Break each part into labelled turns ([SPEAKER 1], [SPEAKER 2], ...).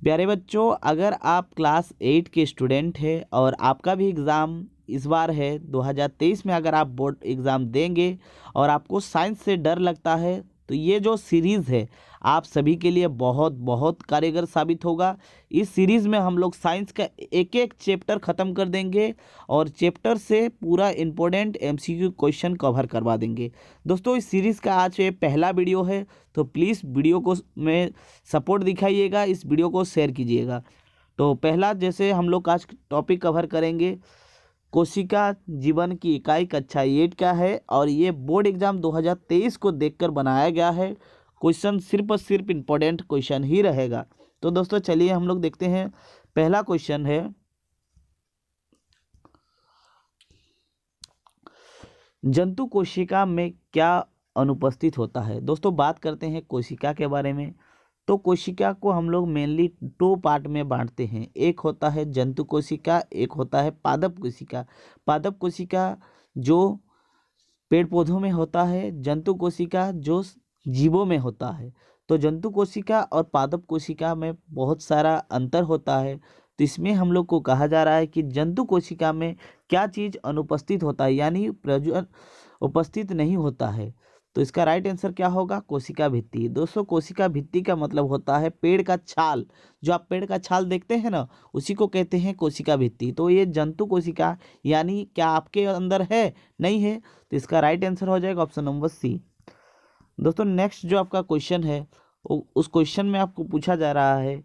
[SPEAKER 1] प्यारे बच्चों, अगर आप क्लास 8 के स्टूडेंट हैं और आपका भी एग्ज़ाम इस बार है 2023 में, अगर आप बोर्ड एग्ज़ाम देंगे और आपको साइंस से डर लगता है तो ये जो सीरीज़ है आप सभी के लिए बहुत बहुत कारगर साबित होगा। इस सीरीज़ में हम लोग साइंस का एक एक चैप्टर ख़त्म कर देंगे और चैप्टर से पूरा इम्पोर्टेंट एमसीक्यू क्वेश्चन कवर करवा देंगे। दोस्तों, इस सीरीज़ का आज ये पहला वीडियो है, तो प्लीज़ वीडियो को में सपोर्ट दिखाइएगा, इस वीडियो को शेयर कीजिएगा। तो पहला जैसे हम लोग आज टॉपिक कवर करेंगे, कोशिका जीवन की इकाई कक्षा 8 का है और ये बोर्ड एग्जाम 2023 को देखकर बनाया गया है। क्वेश्चन सिर्फ और सिर्फ इम्पोर्टेंट क्वेश्चन ही रहेगा। तो दोस्तों चलिए हम लोग देखते हैं। पहला क्वेश्चन है, जंतु कोशिका में क्या अनुपस्थित होता है। दोस्तों बात करते हैं कोशिका के बारे में। तो कोशिका को हम लोग मेनली 2 पार्ट में बांटते हैं, एक होता है जंतु कोशिका, एक होता है पादप कोशिका। पादप कोशिका जो पेड़ पौधों में होता है, जंतु कोशिका जो जीवों में होता है। तो जंतु कोशिका और पादप कोशिका में बहुत सारा अंतर होता है। तो इसमें हम लोग को कहा जा रहा है कि जंतु कोशिका में क्या चीज़ अनुपस्थित होता है, यानी प्रजनन उपस्थित नहीं होता है। तो इसका राइट आंसर क्या होगा, कोशिका भित्ति। दोस्तों कोशिका भित्ति का मतलब होता है पेड़ का छाल। जो आप पेड़ का छाल देखते हैं ना, उसी को कहते हैं कोशिका भित्ति। तो ये जंतु कोशिका यानी क्या आपके अंदर है, नहीं है। तो इसका राइट आंसर हो जाएगा ऑप्शन नंबर सी। दोस्तों नेक्स्ट जो आपका क्वेश्चन है, उस क्वेश्चन में आपको पूछा जा रहा है,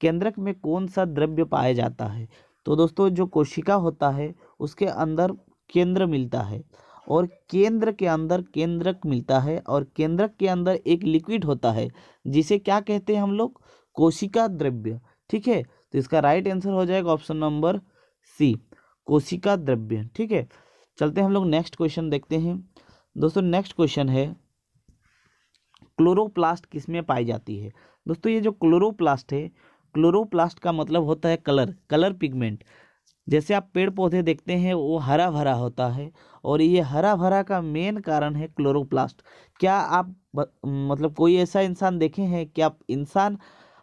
[SPEAKER 1] केंद्रक में कौन सा द्रव्य पाया जाता है। तो दोस्तों जो कोशिका होता है उसके अंदर केंद्र मिलता है और केंद्र के अंदर केंद्रक मिलता है और केंद्रक के अंदर एक लिक्विड होता है जिसे क्या कहते हैं हम लोग, कोशिका द्रव्य। ठीक है, तो इसका राइट आंसर हो जाएगा ऑप्शन नंबर सी, कोशिका द्रव्य। ठीक है, चलते हैं हम लोग नेक्स्ट क्वेश्चन देखते हैं। दोस्तों नेक्स्ट क्वेश्चन है, क्लोरोप्लास्ट किसमें पाई जाती है। दोस्तों ये जो क्लोरोप्लास्ट है, क्लोरोप्लास्ट का मतलब होता है कलर पिगमेंट। जैसे आप पेड़ पौधे देखते हैं वो हरा भरा होता है और ये हरा भरा का मेन कारण है क्लोरोप्लास्ट। क्या आप मतलब कोई ऐसा इंसान देखे हैं कि आप इंसान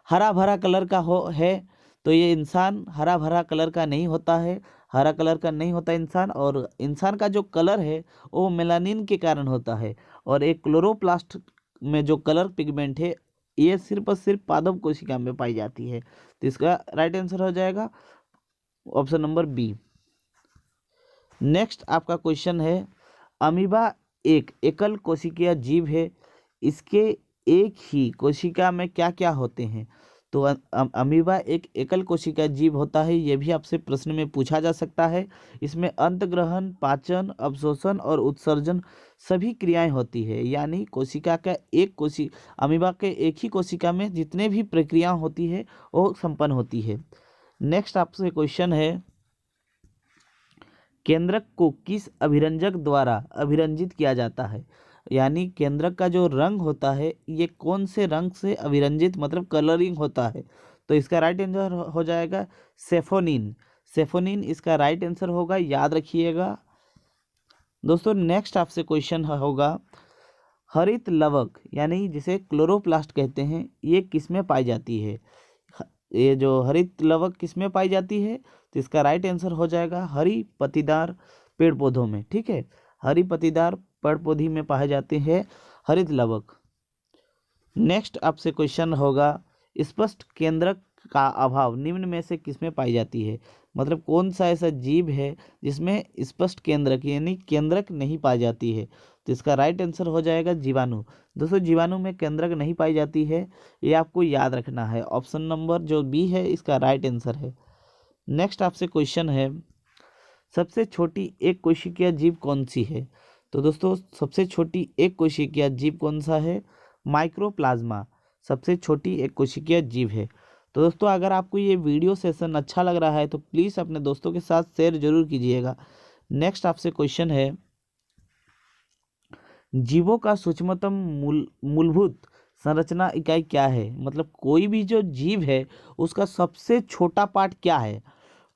[SPEAKER 1] हरा भरा कलर का हो है। तो ये इंसान हरा भरा कलर का नहीं होता है, हरा कलर का नहीं होता इंसान। और इंसान का जो कलर है वो मेलानिन के कारण होता है और एक क्लोरोप्लास्ट में जो कलर पिगमेंट है ये सिर्फ और सिर्फ पादप कोशिका में पाई जाती है। तो इसका राइट आंसर हो जाएगा ऑप्शन नंबर बी। नेक्स्ट आपका क्वेश्चन है, अमीबा एक एकल कोशिकीय जीव है, इसके एक ही कोशिका में क्या क्या होते हैं। तो अमीबा एक एकल कोशिका जीव होता है, यह भी आपसे प्रश्न में पूछा जा सकता है। इसमें अंतग्रहण, पाचन, अवशोषण और उत्सर्जन सभी क्रियाएं होती है, यानी कोशिका का अमीबा के एक ही कोशिका में जितने भी प्रक्रिया होती है वो संपन्न होती है। नेक्स्ट आपसे क्वेश्चन है, केंद्रक को किस अभिरंजक द्वारा अभिरंजित किया जाता है। यानी केंद्रक का जो रंग होता है ये कौन से रंग से अभिरंजित मतलब कलरिंग होता है। तो इसका राइट आंसर हो जाएगा सेफोनिन। सेफोनिन इसका राइट आंसर होगा, याद रखिएगा। दोस्तों नेक्स्ट आपसे क्वेश्चन होगा, हरित लवक यानी जिसे क्लोरोप्लास्ट कहते हैं ये किसमें पाई जाती है। ये जो हरित लवक किसमें पाई जाती है, तो इसका राइट आंसर हो जाएगा हरी पत्तीदार पेड़ पौधों में। ठीक है, हरी पत्तीदार पेड़ पौधे में पाए जाते हैं हरित लवक। नेक्स्ट आपसे क्वेश्चन होगा, स्पष्ट केंद्रक का अभाव निम्न में से किसमें पाई जाती है। मतलब कौन सा ऐसा जीव है जिसमें स्पष्ट केंद्रक यानी केंद्रक नहीं पाई जाती है। तो इसका राइट आंसर हो जाएगा जीवाणु। दोस्तों जीवाणु में केंद्रक नहीं पाई जाती है, ये आपको याद रखना है। ऑप्शन नंबर जो बी है इसका राइट आंसर है। नेक्स्ट आपसे क्वेश्चन है, सबसे छोटी एक कोशिकीय जीव कौन सी है। तो दोस्तों सबसे छोटी एक कोशिकीय जीव कौन सा है, माइक्रोप्लाज्मा सबसे छोटी एक कोशिकीय जीव है। तो दोस्तों अगर आपको ये वीडियो सेशन अच्छा लग रहा है तो प्लीज़ अपने दोस्तों के साथ शेयर जरूर कीजिएगा। नेक्स्ट आपसे क्वेश्चन है, जीवों का सूक्ष्मतम मूलभूत संरचना इकाई क्या है। मतलब कोई भी जो जीव है उसका सबसे छोटा पार्ट क्या है।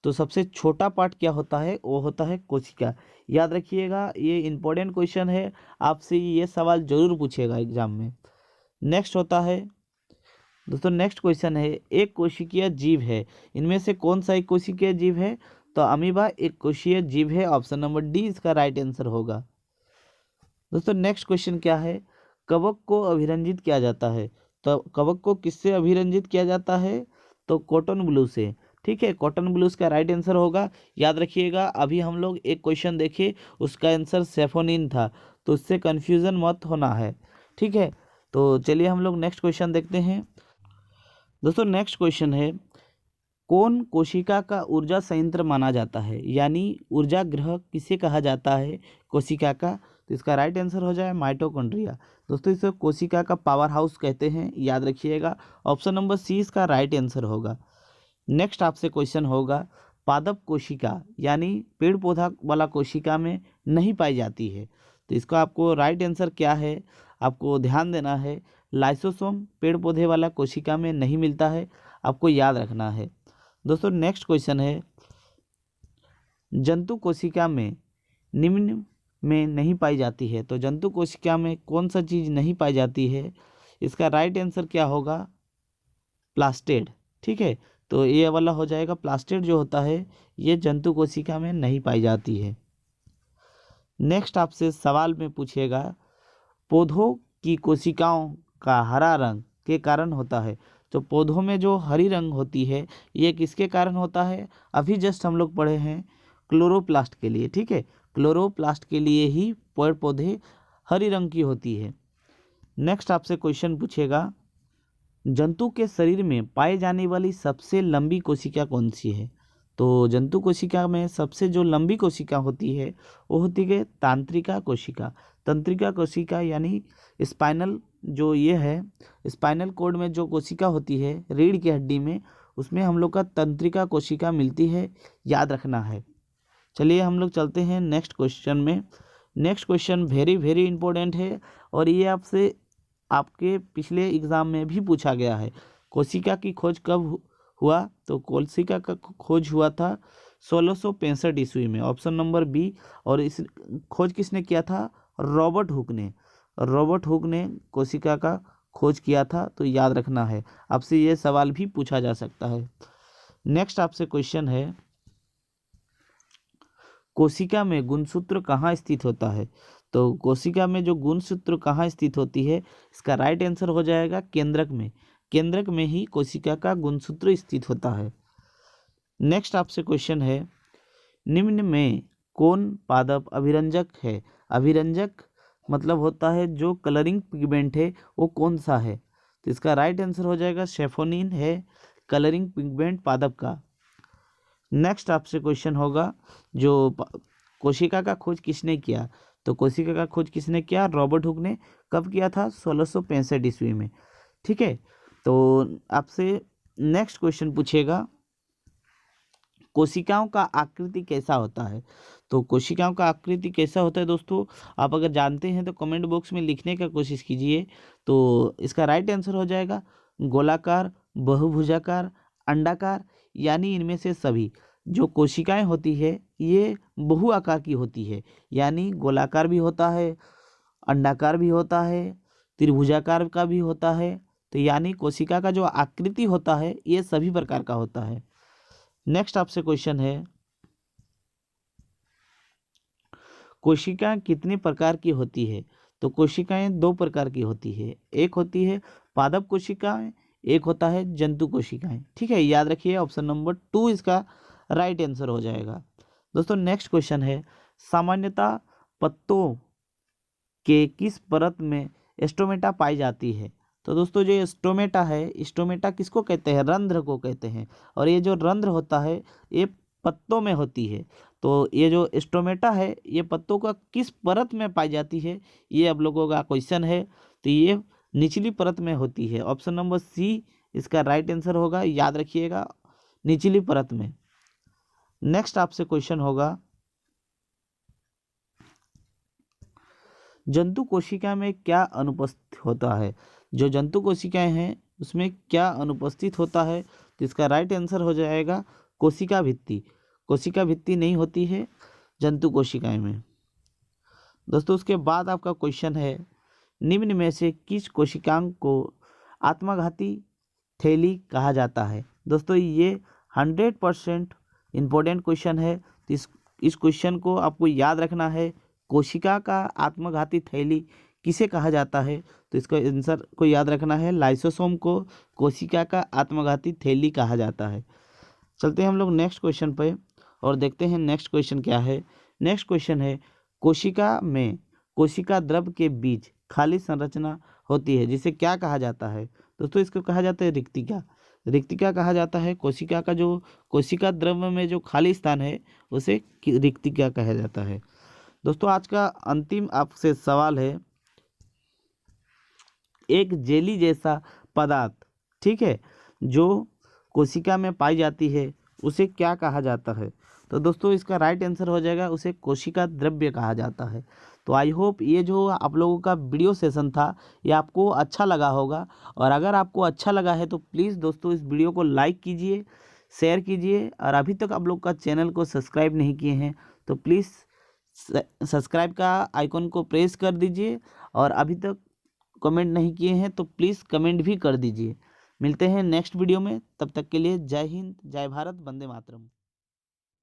[SPEAKER 1] तो सबसे छोटा पार्ट क्या होता है, वो होता है कोशिका। याद रखिएगा, ये इंपॉर्टेंट क्वेश्चन है, आपसे ये सवाल जरूर पूछेगा एग्जाम में। नेक्स्ट होता है, दोस्तों नेक्स्ट क्वेश्चन है, एक कोशिकीय जीव है, इनमें से कौन सा एक कोशिकीय जीव है? तो अमीबा एक कोशिकीय जीव है, ऑप्शन नंबर डी इसका राइट आंसर होगा। दोस्तों नेक्स्ट क्वेश्चन क्या है, कवक को अभिरंजित किया जाता है, तो कवक को किससे अभिरंजित किया जाता है? तो कॉटन ब्लू से। ठीक है, कॉटन ब्लू इसका राइट आंसर होगा। याद रखिएगा, अभी हम लोग एक क्वेश्चन देखे, उसका आंसर सेफोनिन था, तो उससे कन्फ्यूज़न मत होना है। ठीक है, तो चलिए हम लोग नेक्स्ट क्वेश्चन देखते हैं। दोस्तों नेक्स्ट क्वेश्चन है, कौन कोशिका का ऊर्जा संयंत्र माना जाता है, यानी ऊर्जा ग्रह किसे कहा जाता है कोशिका का? तो इसका राइट आंसर हो जाए माइटोकॉन्ड्रिया। दोस्तों इसे कोशिका का पावर हाउस कहते हैं, याद रखिएगा, ऑप्शन नंबर सी इसका राइट आंसर होगा। नेक्स्ट आपसे क्वेश्चन होगा, पादप कोशिका यानी पेड़ पौधा वाला कोशिका में नहीं पाई जाती है, तो इसका आपको राइट आंसर क्या है, आपको ध्यान देना है। लाइसोसोम पेड़ पौधे वाला कोशिका में नहीं मिलता है, आपको याद रखना है। दोस्तों नेक्स्ट क्वेश्चन है, जंतु कोशिका में निम्न में नहीं पाई जाती है, तो जंतु कोशिका में कौन सा चीज़ नहीं पाई जाती है? इसका राइट आंसर क्या होगा? प्लास्टिड। ठीक है, तो ये वाला हो जाएगा, प्लास्टिड जो होता है ये जंतु कोशिका में नहीं पाई जाती है। नेक्स्ट आपसे सवाल में पूछेगा, पौधों की कोशिकाओं का हरा रंग के कारण होता है, तो पौधों में जो हरी रंग होती है ये किसके कारण होता है? अभी जस्ट हम लोग पढ़े हैं क्लोरोप्लास्ट के लिए। ठीक है, क्लोरोप्लास्ट के लिए ही पेड़ पौधे हरी रंग की होती है। नेक्स्ट आपसे क्वेश्चन पूछेगा, जंतु के शरीर में पाए जाने वाली सबसे लंबी कोशिका कौन सी है? तो जंतु कोशिका में सबसे जो लंबी कोशिका होती है वो होती है तांत्रिका कोशिका। तंत्रिका कोशिका यानी स्पाइनल, जो ये है स्पाइनल कोड में जो कोशिका होती है रीढ़ की हड्डी में, उसमें हम लोग का तंत्रिका कोशिका मिलती है, याद रखना है। चलिए हम लोग चलते हैं नेक्स्ट क्वेश्चन में। Next question very very important है, और ये आपसे आपके पिछले एग्ज़ाम में भी पूछा गया है। कोशिका की खोज कब हुआ? तो कोशिका का खोज हुआ था 1665 ईस्वी में, ऑप्शन नंबर बी। और इस खोज किसने किया था? रॉबर्ट हुक ने। रॉबर्ट हुक ने कोशिका का खोज किया था, तो याद रखना है, आपसे ये सवाल भी पूछा जा सकता है। नेक्स्ट आपसे क्वेश्चन है, कोशिका में गुणसूत्र कहाँ स्थित होता है? तो कोशिका में जो गुणसूत्र कहाँ स्थित होती है, इसका राइट आंसर हो जाएगा केंद्रक में। केंद्रक में ही कोशिका का गुणसूत्र स्थित होता है। नेक्स्ट आपसे क्वेश्चन है, निम्न में कौन पादप अभिरंजक है? अभिरंजक मतलब होता है जो कलरिंग पिगमेंट है वो कौन सा है? तो इसका राइट आंसर हो जाएगा सेफोनिन है कलरिंग पिगमेंट पादप का। नेक्स्ट आपसे क्वेश्चन होगा, जो कोशिका का खोज किसने किया? तो कोशिका का खोज किसने किया? रॉबर्ट हुक ने। कब किया था? 1665 ईस्वी में। ठीक है, तो आपसे नेक्स्ट क्वेश्चन पूछेगा, कोशिकाओं का आकृति कैसा होता है? तो कोशिकाओं का आकृति कैसा होता है दोस्तों, आप अगर जानते हैं तो कमेंट बॉक्स में लिखने का कोशिश कीजिए। तो इसका राइट आंसर हो जाएगा गोलाकार, बहुभुजाकार, अंडाकार, यानी इनमें से सभी। जो कोशिकाएं होती है ये बहु आकार की होती है, यानी गोलाकार भी होता है, अंडाकार भी होता है, त्रिभुजाकार का भी होता है। तो यानी कोशिका का जो आकृति होता है ये सभी प्रकार का होता है। नेक्स्ट आपसे क्वेश्चन है, कोशिकाएं कितने प्रकार की होती है? तो कोशिकाएं दो प्रकार की होती है, एक होती है पादप कोशिकाएं, एक होता है जंतु कोशिकाएं। ठीक है, याद रखिए, ऑप्शन नंबर 2 इसका राइट आंसर हो जाएगा। दोस्तों नेक्स्ट क्वेश्चन है, सामान्यतः पत्तों के किस परत में स्टोमेटा पाई जाती है? तो दोस्तों जो स्टोमेटा है, स्टोमेटा किसको कहते हैं? रंध्र को कहते हैं। और ये जो रंध्र होता है ये पत्तों में होती है। तो ये जो स्टोमेटा है ये पत्तों का किस परत में पाई जाती है, ये आप लोगों का क्वेश्चन है। तो ये निचली परत में होती है, ऑप्शन नंबर सी इसका राइट आंसर होगा, याद रखिएगा, निचली परत में। नेक्स्ट आपसे क्वेश्चन होगा, जंतु कोशिका में क्या अनुपस्थित होता है? जो जंतु कोशिकाएं हैं उसमें क्या अनुपस्थित होता है? तो इसका राइट आंसर हो जाएगा कोशिका भित्ति। कोशिका भित्ति नहीं होती है जंतु कोशिकाएं में। दोस्तों उसके बाद आपका क्वेश्चन है, निम्न में से किस कोशिकांग को आत्मघाती थैली कहा जाता है। दोस्तों ये 100% इम्पोर्टेंट क्वेश्चन है। तो इस क्वेश्चन को आपको याद रखना है। कोशिका का आत्मघाती थैली किसे कहा जाता है? तो इसका आंसर को याद रखना है, लाइसोसोम को कोशिका का आत्मघाती थैली कहा जाता है। चलते हैं हम लोग नेक्स्ट क्वेश्चन पे और देखते हैं नेक्स्ट क्वेश्चन क्या है। नेक्स्ट क्वेश्चन है, कोशिका में कोशिका द्रव के बीच खाली संरचना होती है जिसे क्या कहा जाता है? दोस्तों इसको कहा जाता है रिक्तिका। रिक्तिका कहा जाता है कोशिका का, जो कोशिका द्रव में जो खाली स्थान है उसे रिक्तिका कहा जाता है। दोस्तों आज का अंतिम आपसे सवाल है, एक जेली जैसा पदार्थ, ठीक है, जो कोशिका में पाई जाती है उसे क्या कहा जाता है? तो दोस्तों इसका राइट आंसर हो जाएगा, उसे कोशिका द्रव्य कहा जाता है। तो आई होप ये जो आप लोगों का वीडियो सेशन था ये आपको अच्छा लगा होगा, और अगर आपको अच्छा लगा है तो प्लीज़ दोस्तों इस वीडियो को लाइक कीजिए, शेयर कीजिए, और अभी तक आप लोग का चैनल को सब्सक्राइब नहीं किए हैं तो प्लीज़ सब्सक्राइब का आइकन को प्रेस कर दीजिए, और अभी तक कमेंट नहीं किए हैं तो प्लीज़ कमेंट भी कर दीजिए। मिलते हैं नेक्स्ट वीडियो में, तब तक के लिए जय हिंद, जय भारत, वंदे मातरम।